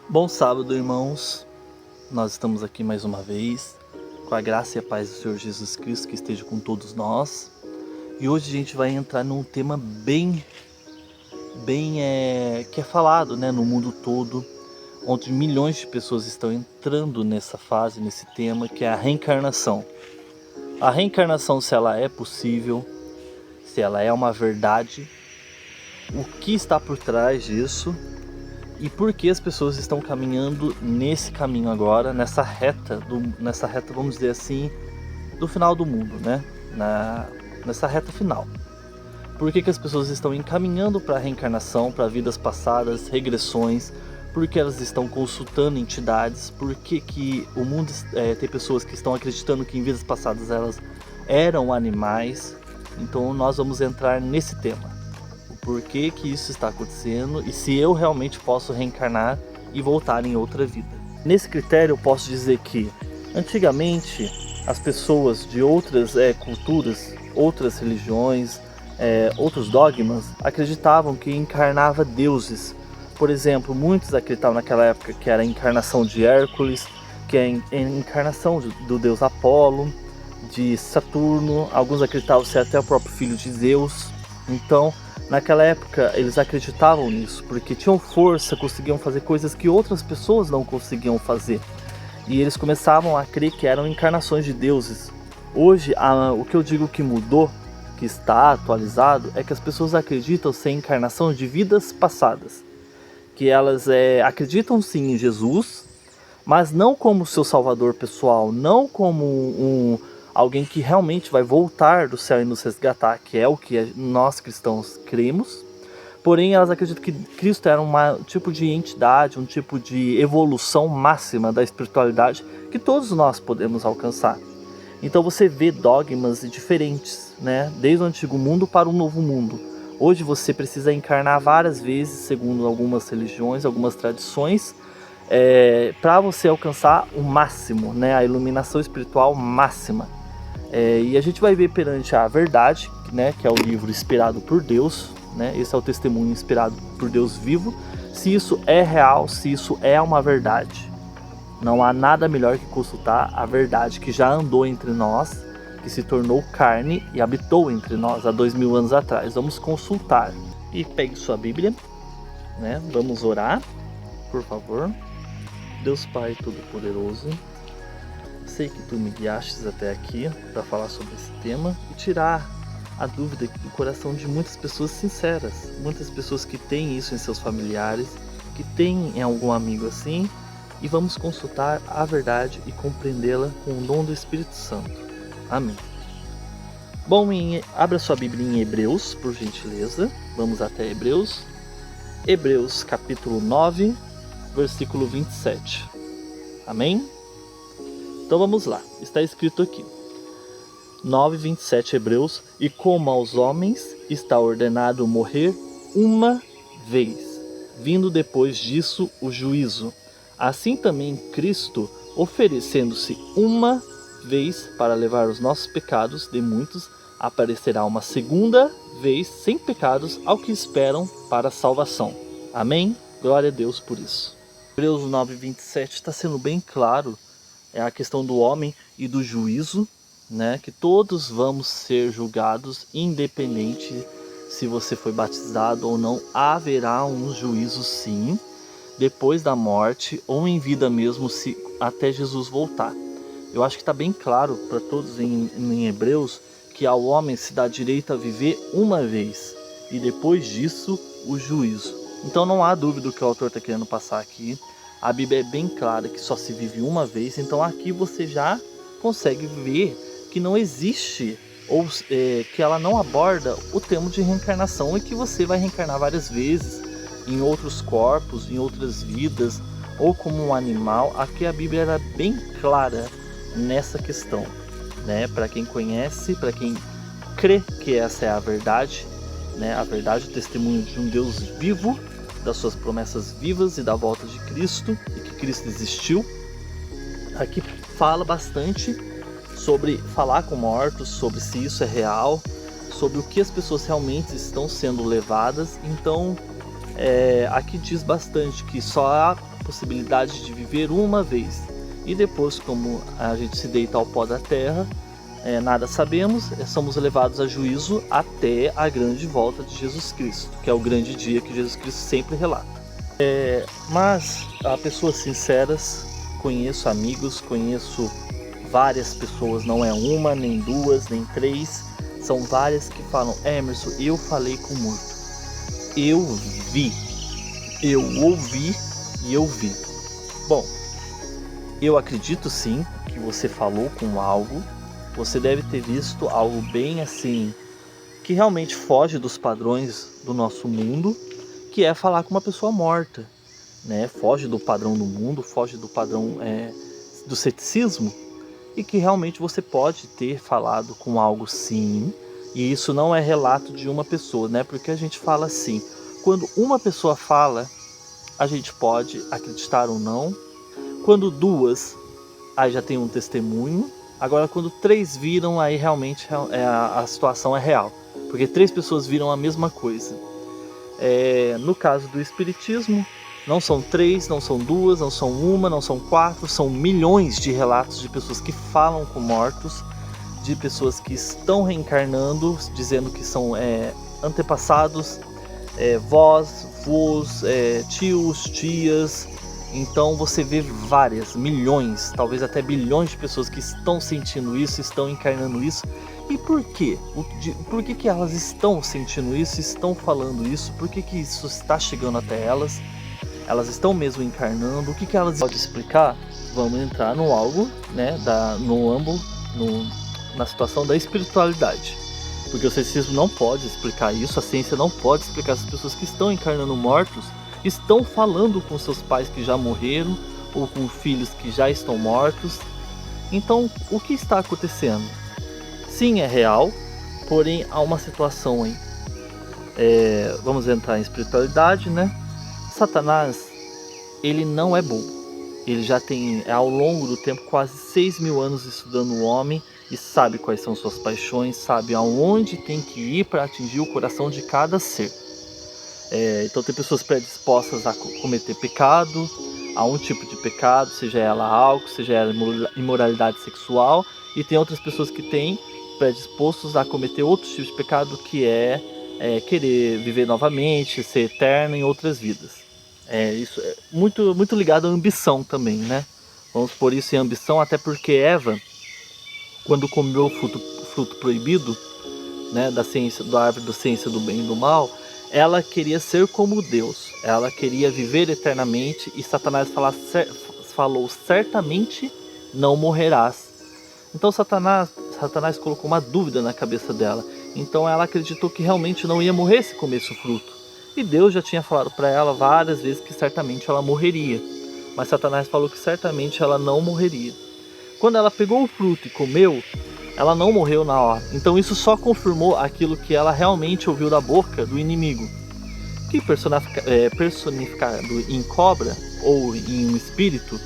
Bom sábado, irmãos. Nós estamos aqui mais uma vez, com a graça e a paz do Senhor Jesus Cristo que esteja com todos nós. E hoje a gente vai entrar num tema bem que é falado, no mundo todo, onde milhões de pessoas estão entrando nessa fase, nesse tema, que é a reencarnação. A reencarnação, se ela é possível, se ela é uma verdade, o que está por trás disso e por que as pessoas estão caminhando nesse caminho agora, nessa reta, vamos dizer assim, do final do mundo, nessa reta final. Por que as pessoas estão encaminhando para a reencarnação, para vidas passadas, regressões, por que elas estão consultando entidades, por que o mundo tem pessoas que estão acreditando que em vidas passadas elas eram animais. Então nós vamos entrar nesse tema. Por que isso está acontecendo e se eu realmente posso reencarnar e voltar em outra vida. Nesse critério eu posso dizer que antigamente as pessoas de outras culturas, outras religiões, outros dogmas acreditavam que encarnava deuses. Por exemplo, muitos acreditavam naquela época que era a encarnação de Hércules, que é a encarnação do deus Apolo, de Saturno, alguns acreditavam ser até o próprio filho de Zeus. Então, naquela época eles acreditavam nisso, porque tinham força, conseguiam fazer coisas que outras pessoas não conseguiam fazer. E eles começavam a crer que eram encarnações de deuses. Hoje, o que eu digo que mudou, que está atualizado, é que as pessoas acreditam ser encarnação de vidas passadas. Que elas acreditam sim em Jesus, mas não como seu salvador pessoal, não como alguém que realmente vai voltar do céu e nos resgatar, que é o que nós cristãos cremos. Porém, elas acreditam que Cristo era um tipo de entidade, um tipo de evolução máxima da espiritualidade que todos nós podemos alcançar. Então você vê dogmas diferentes, desde o antigo mundo para o novo mundo. Hoje você precisa encarnar várias vezes, segundo algumas religiões, algumas tradições, para você alcançar o máximo, a iluminação espiritual máxima. E a gente vai ver perante a verdade, que é o livro inspirado por Deus, esse é o testemunho inspirado por Deus vivo, se isso é real, se isso é uma verdade. Não há nada melhor que consultar a verdade que já andou entre nós, que se tornou carne e habitou entre nós há 2000 anos atrás. Vamos consultar. E pegue sua Bíblia, vamos orar, por favor. Deus Pai Todo-Poderoso, sei que Tu me guiastes até aqui para falar sobre esse tema e tirar a dúvida do coração de muitas pessoas sinceras, muitas pessoas que têm isso em seus familiares, que têm em algum amigo assim, e vamos consultar a verdade e compreendê-la com o dom do Espírito Santo. Amém. Bom, abra sua Bíblia em Hebreus, por gentileza. Vamos até Hebreus. Hebreus capítulo 9, versículo 27. Amém? Então vamos lá, está escrito aqui, 9:27 Hebreus, e como aos homens está ordenado morrer uma vez, vindo depois disso o juízo, assim também Cristo, oferecendo-se uma vez para levar os nossos pecados de muitos, aparecerá uma segunda vez sem pecados ao que esperam para a salvação. Amém? Glória a Deus por isso. Hebreus 9:27 está sendo bem claro. É a questão do homem e do juízo, que todos vamos ser julgados, independente se você foi batizado ou não. Haverá um juízo sim, depois da morte ou em vida mesmo, se até Jesus voltar. Eu acho que está bem claro para todos em Hebreus que ao homem se dá direito a viver uma vez e depois disso o juízo. Então não há dúvida do que o autor está querendo passar aqui. A Bíblia é bem clara que só se vive uma vez, então aqui você já consegue ver que não existe, ou que ela não aborda o termo de reencarnação e que você vai reencarnar várias vezes em outros corpos, em outras vidas, ou como um animal. Aqui a Bíblia era bem clara nessa questão, para quem conhece, para quem crê que essa é a verdade, o testemunho de um Deus vivo, das suas promessas vivas e da volta de Cristo, e que Cristo existiu. Aqui fala bastante sobre falar com mortos, sobre se isso é real, sobre o que as pessoas realmente estão sendo levadas. Então aqui diz bastante que só há possibilidade de viver uma vez. E depois, como a gente se deita ao pó da terra, nada sabemos, somos levados a juízo até a grande volta de Jesus Cristo, que é o grande dia que Jesus Cristo sempre relata. Mas, a pessoas sinceras, conheço amigos, conheço várias pessoas, não é uma, nem duas, nem três, são várias que falam: Emerson, eu falei com o morto, eu vi, eu ouvi e eu vi. Bom, eu acredito sim que você falou com algo, você deve ter visto algo bem assim, que realmente foge dos padrões do nosso mundo, que é falar com uma pessoa morta, né? Foge do padrão do mundo, foge do padrão do ceticismo, e que realmente você pode ter falado com algo sim, e isso não é relato de uma pessoa, né? Porque a gente fala assim, quando uma pessoa fala, a gente pode acreditar ou não, quando duas, aí já tem um testemunho, agora quando três viram, aí realmente a situação é real, porque três pessoas viram a mesma coisa. No caso do espiritismo, não são três, não são duas, não são uma, não são quatro, são milhões de relatos de pessoas que falam com mortos, de pessoas que estão reencarnando, dizendo que são antepassados, vós, tios, tias. Então você vê várias, milhões, talvez até bilhões de pessoas que estão sentindo isso, estão encarnando isso. E por quê? Por que elas estão sentindo isso, estão falando isso? Por que isso está chegando até elas? Elas estão mesmo encarnando? O que elas podem explicar? Vamos entrar no algo, né, na situação da espiritualidade. Porque o ceticismo não pode explicar isso, a ciência não pode explicar. As pessoas que estão encarnando mortos estão falando com seus pais que já morreram, ou com filhos que já estão mortos. Então, o que está acontecendo? Sim, é real, porém há uma situação aí. Vamos entrar em espiritualidade, né? Satanás, ele não é bobo. Ele já tem, ao longo do tempo, quase 6.000 anos estudando o homem e sabe quais são suas paixões, sabe aonde tem que ir para atingir o coração de cada ser. Então tem pessoas predispostas a cometer pecado, a um tipo de pecado, seja ela álcool, seja ela imoralidade sexual, e tem outras pessoas que têm predispostos a cometer outros tipos de pecado, que é querer viver novamente, ser eterno em outras vidas. Isso é muito, muito ligado à ambição também, né? Vamos pôr isso em ambição, até porque Eva, quando comeu o fruto proibido, né, da árvore da ciência do bem e do mal, ela queria ser como Deus, ela queria viver eternamente, e Satanás falou: certamente não morrerás. Então Satanás colocou uma dúvida na cabeça dela. Então ela acreditou que realmente não ia morrer se comesse o fruto. E Deus já tinha falado para ela várias vezes que certamente ela morreria. Mas Satanás falou que certamente ela não morreria. Quando ela pegou o fruto e comeu, ela não morreu na hora. Então isso só confirmou aquilo que ela realmente ouviu da boca do inimigo, que personificado em cobra ou em um espírito,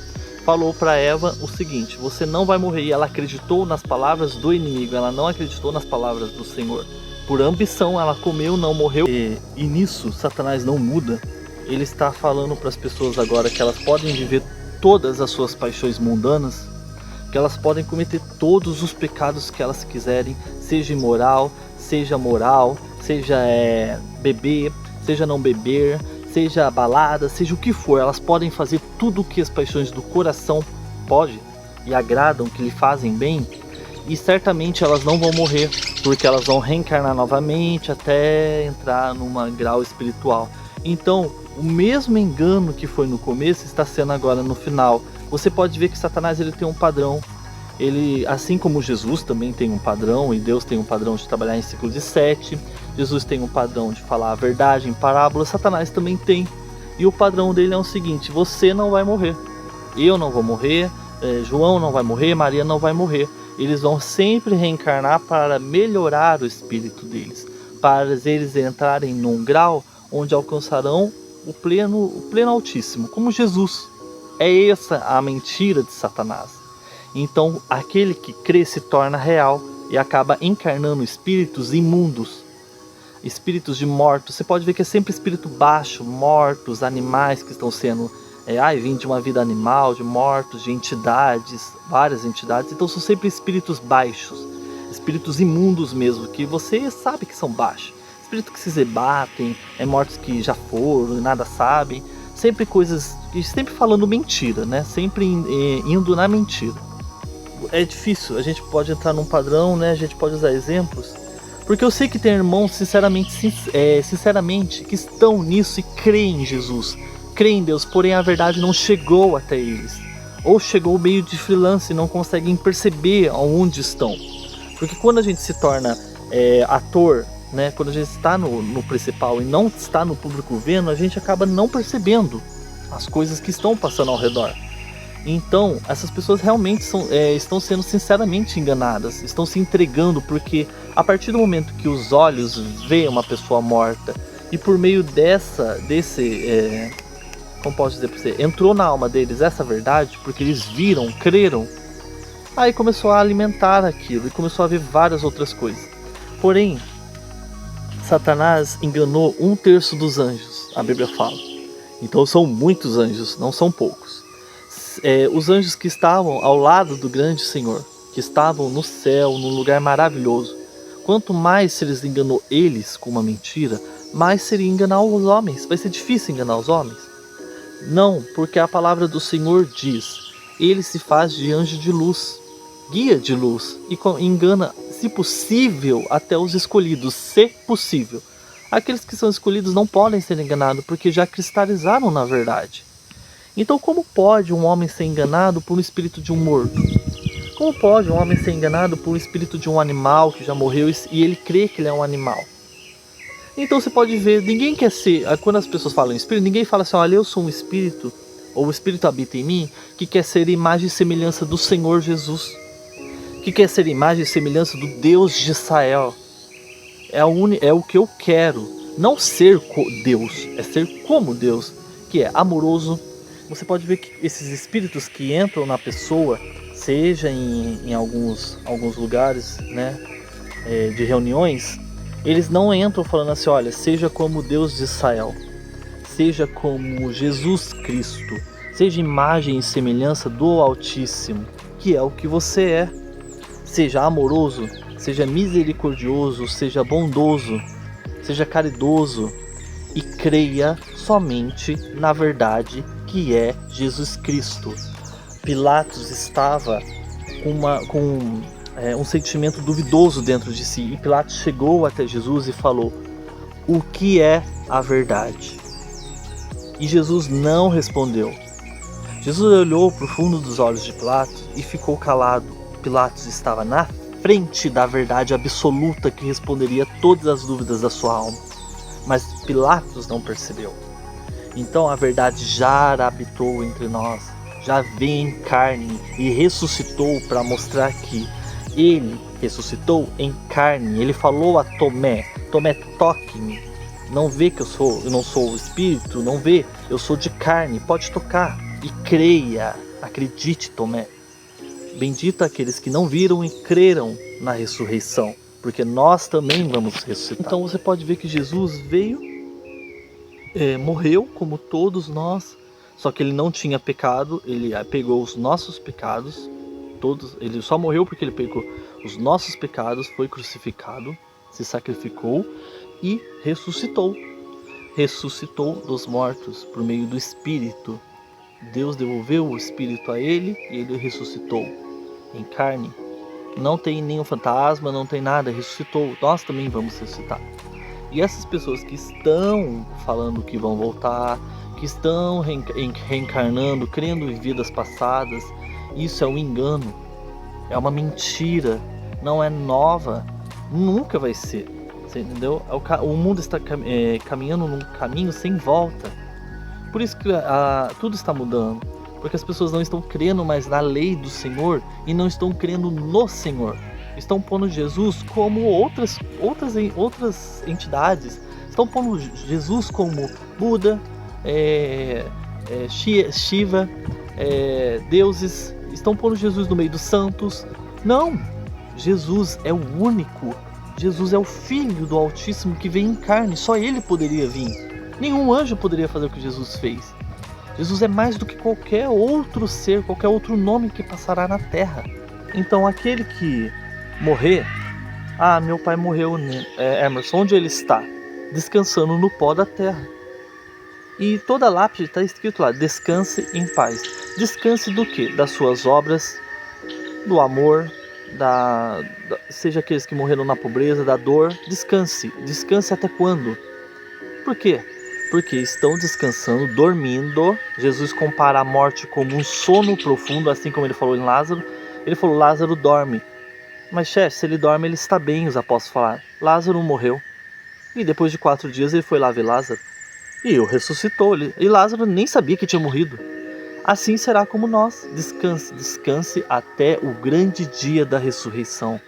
falou para Eva o seguinte: você não vai morrer. E ela acreditou nas palavras do inimigo, ela não acreditou nas palavras do Senhor. Por ambição ela comeu, não morreu. E nisso Satanás não muda. Ele está falando para as pessoas agora que elas podem viver todas as suas paixões mundanas, que elas podem cometer todos os pecados que elas quiserem, seja imoral, seja moral, seja beber, seja não beber, seja balada, seja o que for. Elas podem fazer tudo o que as paixões do coração podem e agradam, que lhe fazem bem, e certamente elas não vão morrer, porque elas vão reencarnar novamente até entrar num grau espiritual. Então, o mesmo engano que foi no começo está sendo agora no final. Você pode ver que Satanás ele tem um padrão. Ele, assim como Jesus também tem um padrão, e Deus tem um padrão de trabalhar em ciclo de 7, Jesus tem um padrão de falar a verdade em parábolas, Satanás também tem. E o padrão dele é o seguinte: você não vai morrer, eu não vou morrer, João não vai morrer, Maria não vai morrer. Eles vão sempre reencarnar para melhorar o espírito deles, para eles entrarem num grau onde alcançarão o pleno altíssimo, como Jesus. É essa a mentira de Satanás. Então aquele que crê se torna real e acaba encarnando espíritos imundos, espíritos de mortos. Você pode ver que é sempre espírito baixo, mortos, animais que estão sendo Vim de uma vida animal, de mortos, de entidades, várias entidades. Então são sempre espíritos baixos, espíritos imundos mesmo, que você sabe que são baixos. Espíritos que se debatem, mortos que já foram e nada sabem. Sempre coisas, sempre falando mentira, né? Sempre indo na mentira. É difícil, a gente pode entrar num padrão, né? A gente pode usar exemplos. Porque eu sei que tem irmãos, sinceramente, que estão nisso e creem em Jesus. Creem em Deus, porém a verdade não chegou até eles. Ou chegou meio de freelance e não conseguem perceber aonde estão. Porque quando a gente se torna ator, né, quando a gente está no principal e não está no público vendo, a gente acaba não percebendo as coisas que estão passando ao redor. Então, essas pessoas realmente estão sendo sinceramente enganadas, estão se entregando, porque a partir do momento que os olhos veem uma pessoa morta e por meio como posso dizer para você, entrou na alma deles essa verdade, porque eles viram, creram, aí começou a alimentar aquilo e começou a ver várias outras coisas. Porém, Satanás enganou 1/3 dos anjos, a Bíblia fala. Então são muitos anjos, não são poucos. Os anjos que estavam ao lado do grande Senhor, que estavam no céu, num lugar maravilhoso. Quanto mais eles enganou eles com uma mentira, mais seria enganar os homens. Vai ser difícil enganar os homens? Não, porque a palavra do Senhor diz: ele se faz de anjo de luz, guia de luz, e engana, se possível, até os escolhidos, se possível. Aqueles que são escolhidos não podem ser enganados, porque já cristalizaram na verdade. Então como pode um homem ser enganado por um espírito de um morto? Como pode um homem ser enganado por um espírito de um animal que já morreu e ele crê que ele é um animal? Então você pode ver, ninguém quer ser, quando as pessoas falam em espírito, ninguém fala assim: olha, eu sou um espírito, ou o espírito habita em mim, que quer ser imagem e semelhança do Senhor Jesus, que quer ser imagem e semelhança do Deus de Israel. É o que eu quero, não ser Deus, é ser como Deus, que é amoroso. Você pode ver que esses espíritos que entram na pessoa, seja em alguns lugares, né, de reuniões, eles não entram falando assim: olha, seja como Deus de Israel, seja como Jesus Cristo, seja imagem e semelhança do Altíssimo, que é o que você é. Seja amoroso, seja misericordioso, seja bondoso, seja caridoso e creia somente na verdade que é Jesus Cristo. Pilatos estava com um sentimento duvidoso dentro de si, e Pilatos chegou até Jesus e falou: o que é a verdade? E Jesus não respondeu. Jesus olhou para o fundo dos olhos de Pilatos e ficou calado. Pilatos estava na frente da verdade absoluta que responderia todas as dúvidas da sua alma, mas Pilatos não percebeu. Então a verdade já habitou entre nós, já veio em carne e ressuscitou para mostrar que ele ressuscitou em carne. Ele falou a Tomé: Tomé, toque-me. Não vê que eu não sou o espírito, não vê, eu sou de carne, pode tocar e creia, acredite, Tomé. Bendito aqueles que não viram e creram na ressurreição, porque nós também vamos ressuscitar. Então você pode ver que Jesus veio, morreu como todos nós, só que ele não tinha pecado, ele pegou os nossos pecados, ele só morreu porque ele pegou os nossos pecados, foi crucificado, se sacrificou e ressuscitou. Ressuscitou dos mortos por meio do Espírito. Deus devolveu o Espírito a ele e ele ressuscitou em carne. Não tem nenhum fantasma, não tem nada, ressuscitou. Nós também vamos ressuscitar. E essas pessoas que estão falando que vão voltar, que estão reencarnando, crendo em vidas passadas, isso é um engano, é uma mentira, não é nova, nunca vai ser. Você entendeu? O mundo está caminhando num caminho sem volta. Por isso que tudo está mudando. Porque as pessoas não estão crendo mais na lei do Senhor e não estão crendo no Senhor. Estão pondo Jesus como outras entidades. Estão pondo Jesus como Buda, Shiva, deuses. Estão pondo Jesus no meio dos santos. Não! Jesus é o único. Jesus é o Filho do Altíssimo que veio em carne. Só ele poderia vir. Nenhum anjo poderia fazer o que Jesus fez. Jesus é mais do que qualquer outro ser, qualquer outro nome que passará na terra. Então aquele que morrer, meu pai morreu, Emerson, onde ele está? Descansando no pó da terra. E toda lápide está escrito lá, descanse em paz. Descanse do quê? Das suas obras, do amor, seja aqueles que morreram na pobreza, da dor. Descanse. Descanse até quando? Por quê? Porque estão descansando, dormindo. Jesus compara a morte como um sono profundo, assim como ele falou em Lázaro. Ele falou, Lázaro dorme. Mas chefe, se ele dorme, ele está bem, os apóstolos falaram. Lázaro morreu. E depois de 4 dias ele foi lá ver Lázaro. E ressuscitou. E Lázaro nem sabia que tinha morrido. Assim será como nós. Descanse, descanse até o grande dia da ressurreição.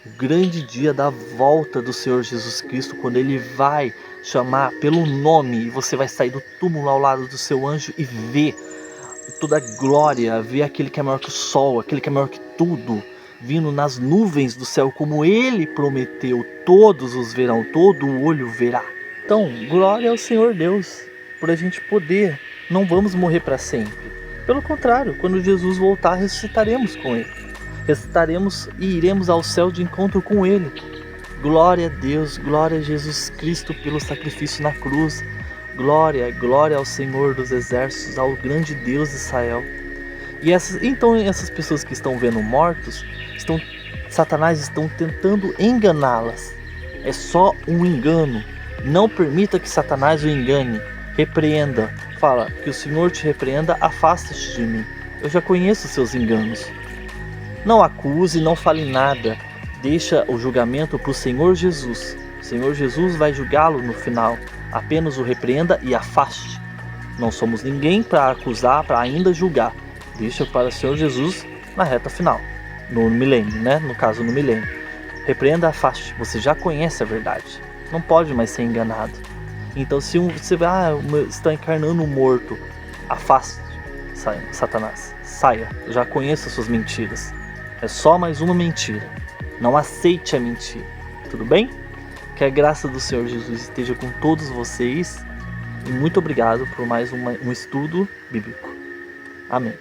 O grande dia da volta do Senhor Jesus Cristo, quando Ele vai chamar pelo nome, e você vai sair do túmulo ao lado do seu anjo e ver toda a glória, ver aquele que é maior que o sol, aquele que é maior que tudo, vindo nas nuvens do céu, como Ele prometeu, todos os verão, todo o olho verá. Então, glória ao Senhor Deus, por a gente poder, não vamos morrer para sempre. Pelo contrário, quando Jesus voltar, ressuscitaremos com Ele. Ressuscitaremos e iremos ao céu de encontro com Ele. Glória a Deus, glória a Jesus Cristo pelo sacrifício na cruz. Glória, glória ao Senhor dos exércitos, ao grande Deus de Israel. E essas pessoas que estão vendo mortos, Satanás estão tentando enganá-las. É só um engano. Não permita que Satanás o engane. Repreenda. Fala, que o Senhor te repreenda, afasta-te de mim. Eu já conheço os seus enganos. Não acuse, não fale nada. Deixa o julgamento para o Senhor Jesus. O Senhor Jesus vai julgá-lo no final. Apenas o repreenda e afaste. Não somos ninguém para acusar, para ainda julgar. Deixa para o Senhor Jesus na reta final. No milênio, né? No caso, no milênio. Repreenda, afaste. Você já conhece a verdade. Não pode mais ser enganado. Então, se você está encarnando um morto, afaste, Satanás. Saia. Eu já conheço as suas mentiras. É só mais uma mentira. Não aceite a mentira. Tudo bem? Que a graça do Senhor Jesus esteja com todos vocês. E muito obrigado por mais um estudo bíblico. Amém.